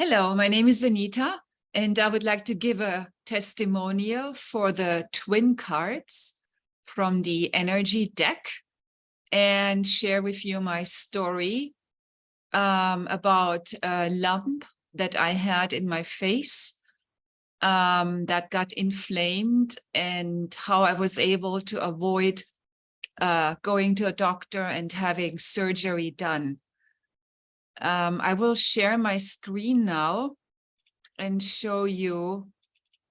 Hello, my name is Anita, and I would like to give a testimonial for the twin cards from the Energy Deck and share with you my story about a lump that I had in my face that got inflamed and how I was able to avoid going to a doctor and having surgery done. I will share my screen now and show you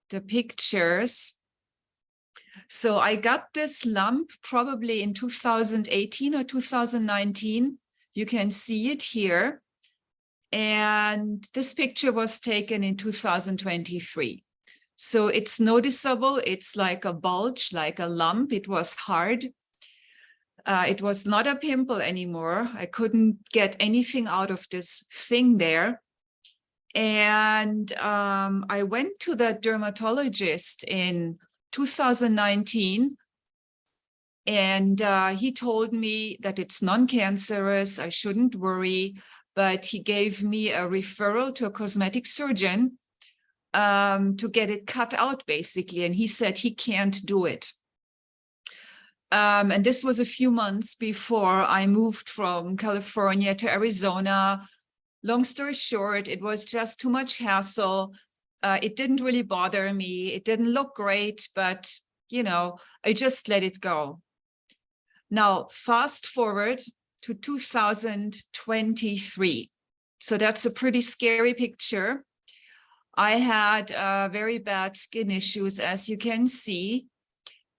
the pictures. So I got this lump probably in 2018 or 2019. You can see it here. And this picture was taken in 2023. So it's noticeable. It's like a bulge, like a lump. It was hard. It was not a pimple anymore. I couldn't get anything out of this thing there. And I went to the dermatologist in 2019, and he told me that it's non-cancerous, I shouldn't worry, but he gave me a referral to a cosmetic surgeon to get it cut out, basically, and he said he can't do it. And this was a few months before I moved from California to Arizona. Long story short, it was just too much hassle. It didn't really bother me. It didn't look great, but, you know, I just let it go. Now, fast forward to 2023. So that's a pretty scary picture. I had very bad skin issues, as you can see.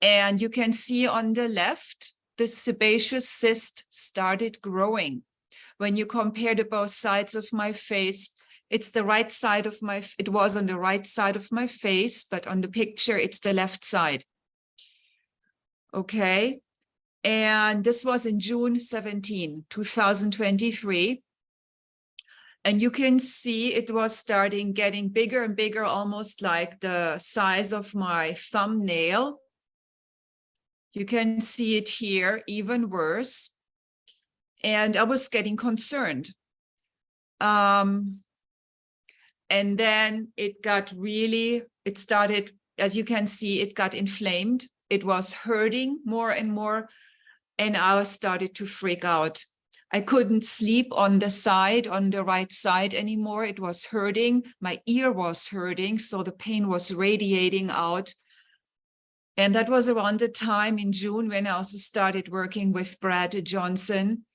And you can see on the left, the sebaceous cyst started growing. When you compare the both sides of my face, it's the right side of it was on the right side of my face, but on the picture, it's the left side. Okay. And this was in June 17, 2023. And you can see it was starting getting bigger and bigger, almost like the size of my thumbnail. You can see it here, even worse. And I was getting concerned. And then it started, as you can see, it got inflamed. It was hurting more and more. And I started to freak out. I couldn't sleep on the right side anymore. It was hurting. My ear was hurting. So the pain was radiating out. And that was around the time in June when I also started working with Brad Johnson.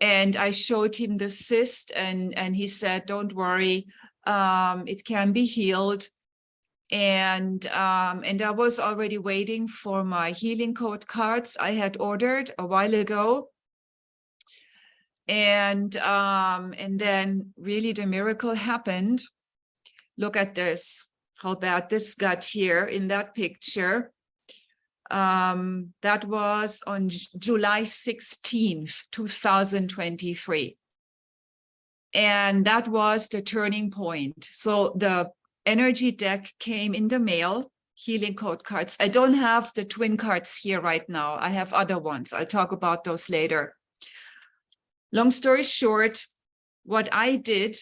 And I showed him the cyst, and he said, don't worry, it can be healed. And I was already waiting for my healing code cards I had ordered a while ago. And then really the miracle happened. Look at this, how bad this got here in that picture. That was on July 16th, 2023. And that was the turning point. So the Energy Deck came in the mail, healing code cards. I don't have the twin cards here right now. I have other ones. I'll talk about those later. Long story short, what I did,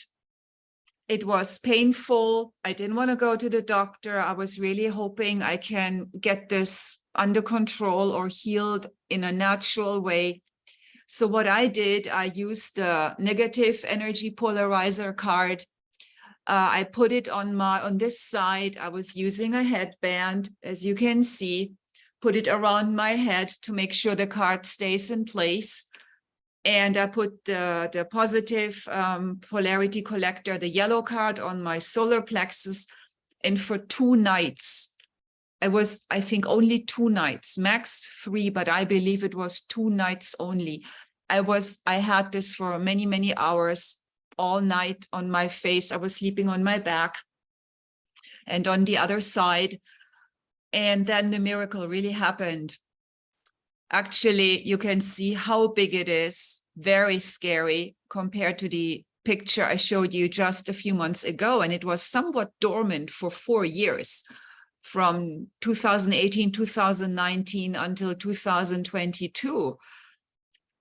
it was painful. I didn't want to go to the doctor. I was really hoping I can get this under control or healed in a natural way. So what I did, I used the negative energy polarizer card. I put it on this side. I was using a headband, as you can see, put it around my head to make sure the card stays in place. And I put the positive polarity collector, the yellow card, on my solar plexus. And for 2 nights, it was, I think, only 2 nights, max 3, but I believe it was 2 nights only. I had this for many, many hours, all night on my face. I was sleeping on my back and on the other side. And then the miracle really happened. Actually, you can see how big it is, very scary compared to the picture I showed you just a few months ago. And it was somewhat dormant for 4 years. From 2018, 2019 until 2022.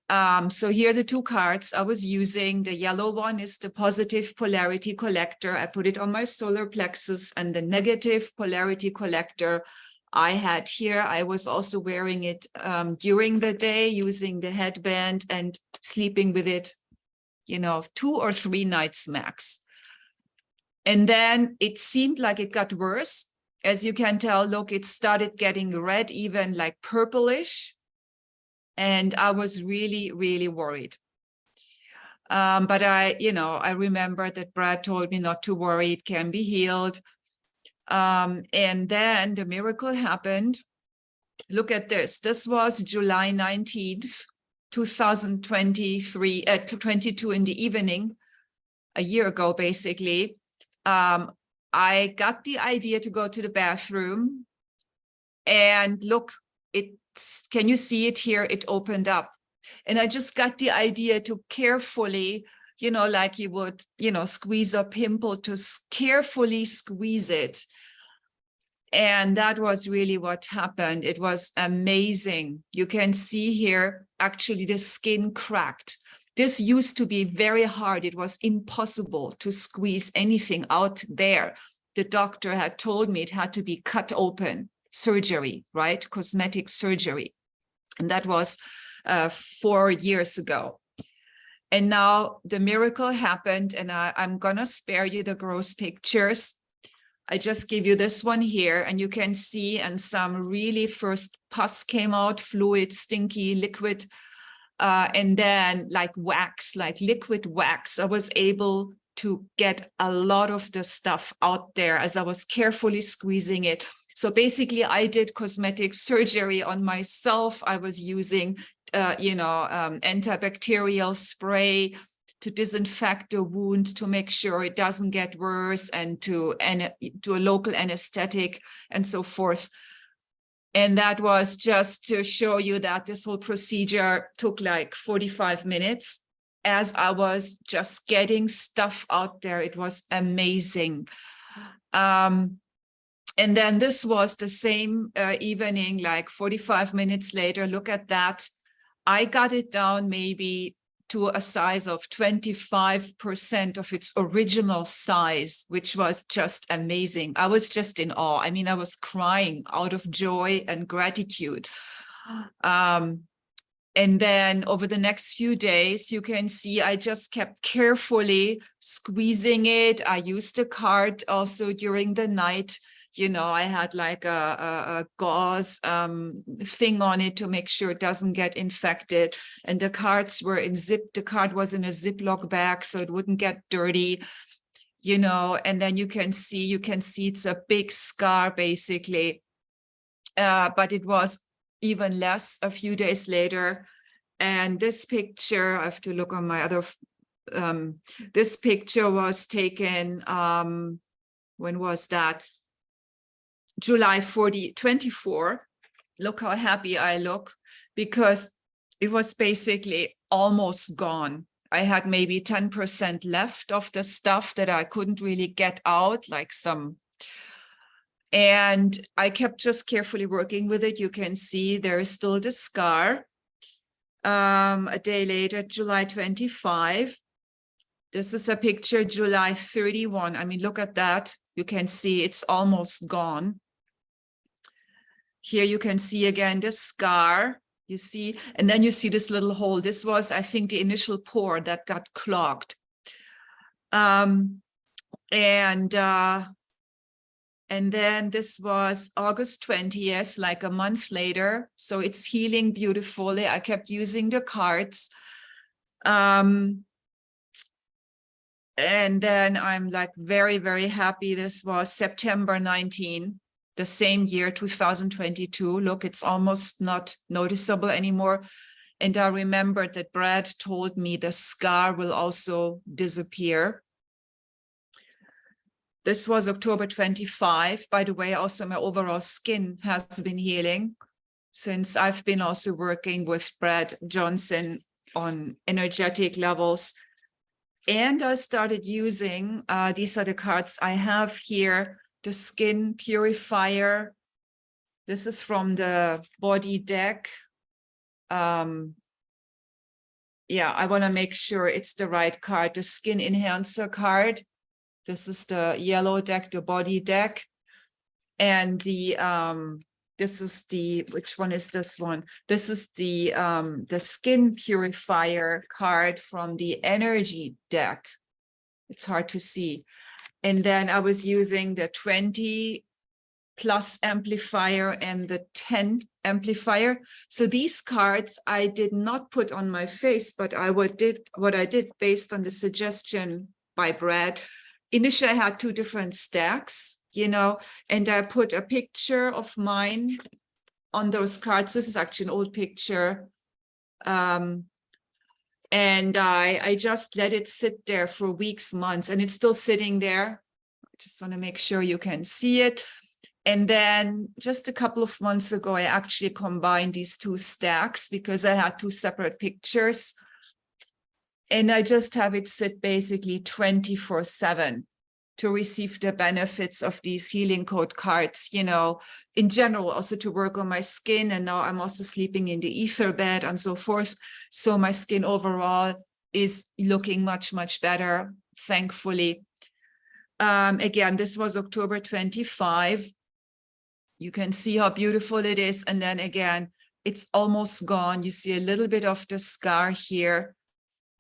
So here are the two cards I was using. The yellow one is the positive polarity collector. I put it on my solar plexus, and the negative polarity collector I had here. I was also wearing it during the day, using the headband and sleeping with it, 2 or 3 nights max. And then it seemed like it got worse. As you can tell, look, it started getting red, even like purplish. And I was really, really worried. But I remember that Brad told me not to worry, it can be healed. And then the miracle happened. Look at this. This was July 19th, 2023, 22 in the evening, a year ago, basically. I got the idea to go to the bathroom, and look, can you see it here? It opened up. And I just got the idea to carefully, like you would, squeeze a pimple, to carefully squeeze it. And that was really what happened. It was amazing. You can see here, actually, the skin cracked. This used to be very hard. It was impossible to squeeze anything out there. The doctor had told me it had to be cut open, surgery, right? Cosmetic surgery. And that was 4 years ago. And now the miracle happened, and I'm gonna spare you the gross pictures. I just give you this one here, and you can see, and some really first pus came out, fluid, stinky, liquid, and then like wax, like liquid wax. I was able to get a lot of the stuff out there as I was carefully squeezing it. So basically, I did cosmetic surgery on myself. I was using, antibacterial spray to disinfect the wound, to make sure it doesn't get worse, and to do a local anesthetic and so forth. And that was just to show you that this whole procedure took like 45 minutes as I was just getting stuff out there. It was amazing. And then this was the same evening, like 45 minutes later. Look at that. I got it down maybe to a size of 25% of its original size, which was just amazing. I was just in awe. I mean, I was crying out of joy and gratitude. And then over the next few days, you can see I just kept carefully squeezing it. I used a card also during the night. I had like a gauze thing on it to make sure it doesn't get infected. And the cards were the card was in a Ziploc bag, so it wouldn't get dirty, and then you can see it's a big scar, basically. But it was even less a few days later. And this picture, I have to look on my other, this picture was taken, when was that? July 24. Look how happy I look, because it was basically almost gone. I had maybe 10% left of the stuff that I couldn't really get out, like some. And I kept just carefully working with it. You can see there is still the scar. A day later, July 25. This is a picture, July 31. I mean, look at that. You can see it's almost gone. Here you can see again the scar, you see, and then you see this little hole. This was, I think, the initial pore that got clogged. And then this was August 20th, like a month later. So it's healing beautifully. I kept using the cards. And then I'm like very, very happy. This was September 19. The same year, 2022. Look, it's almost not noticeable anymore. And I remembered that Brad told me the scar will also disappear. This was October 25. By the way, also my overall skin has been healing since I've been also working with Brad Johnson on energetic levels. And I started using, these are the cards I have here, the Skin Purifier. This is from the Body Deck. yeah, I want to make sure it's the right card, the Skin Enhancer card. This is the yellow deck, the body deck. And the this is the, which one is this one? This is the Skin Purifier card from the Energy Deck. It's hard to see. And then I was using the 20 plus amplifier and the 10 amplifier. So these cards I did not put on my face, but what I did based on the suggestion by Brad. Initially, I had two different stacks, you know, and I put a picture of mine on those cards. This is actually an old picture. And I just let it sit there for weeks, months, and it's still sitting there. I just want to make sure you can see it. And then just a couple of months ago, I actually combined these two stacks because I had two separate pictures. And I just have it sit basically 24/7 to receive the benefits of these healing code cards, you know, in general, also to work on my skin. And now I'm also sleeping in the ether bed and so forth. So my skin overall is looking much, much better, thankfully. Again, this was October 25. You can see how beautiful it is. And then again, it's almost gone. You see a little bit of the scar here.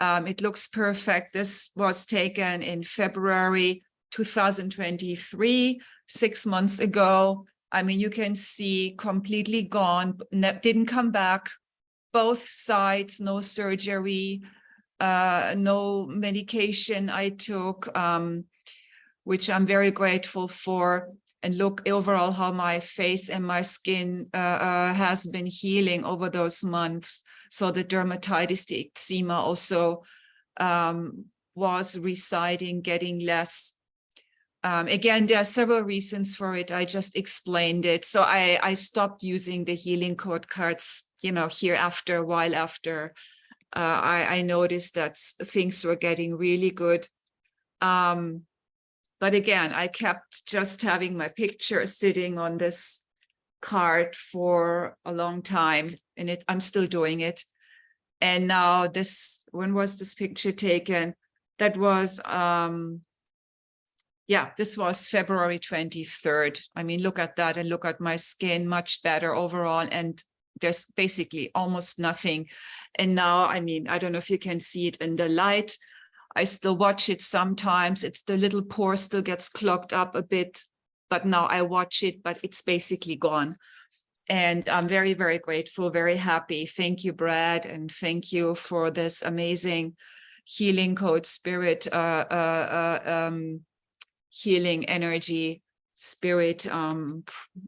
It looks perfect. This was taken in February 2023, 6 months ago. I mean, you can see completely gone, didn't come back. Both sides, no surgery, no medication I took, which I'm very grateful for. And look overall how my face and my skin has been healing over those months. So the dermatitis, the eczema also was receding, getting less. Again, there are several reasons for it. I just explained it. So I stopped using the healing code cards, you know, here after a while after I noticed that things were getting really good. But again, I kept just having my picture sitting on this card for a long time, and I'm still doing it. And now this, when was this picture taken? That was, yeah, this was February 23rd. I mean, look at that and look at my skin, much better overall. And there's basically almost nothing. And now, I mean, I don't know if you can see it in the light. I still watch it sometimes. It's the little pore still gets clogged up a bit, but now I watch it, but it's basically gone. And I'm very, very grateful, very happy. Thank you, Brad, and thank you for this amazing healing code spirit, healing energy, spirit,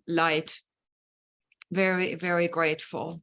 light. Very, very grateful.